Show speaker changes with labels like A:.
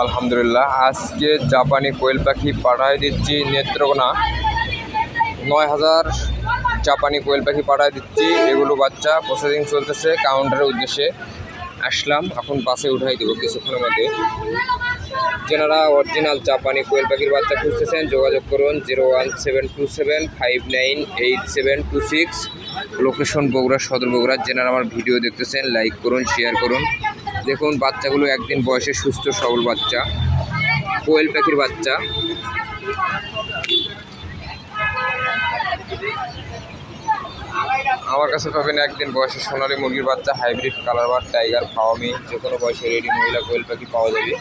A: আলহামদুলিল্লাহ, আজকে জাপানি কোয়েল পাখি পাঠায় দিচ্ছি নেত্রকোনা। 9000 জাপানি কোয়েল পাখি পাঠায় দিচ্ছি। এগুলো বাচ্চা প্রসেসিং চলতেছে, কাউন্টারের উদ্দেশ্যে আসলাম। এখন বাসে উঠাই দেবো কিছুক্ষণের মধ্যে। যারা অরিজিনাল জাপানি কোয়েল পাখির বাচ্চা খুঁজতেছেন যোগাযোগ করুন 01727598726। লোকেশন বগুড়া, সদর বগুড়া। যারা আমার ভিডিও দেখতেছেন লাইক করুন, শেয়ার করুন। দেখুন বাচ্চাগুলো একদিন বয়সে সুস্থ সবল বাচ্চা, কোয়েল পাখির বাচ্চা। আমার কাছে পাবেন একদিন বয়সে সোনালী মুরগির বাচ্চা, হাইব্রিড, কালার বার, টাইগার, ফাওয়ামি। যে কোনো বয়সে রেডি মহিলা কোয়েল পাখি পাওয়া যাবে।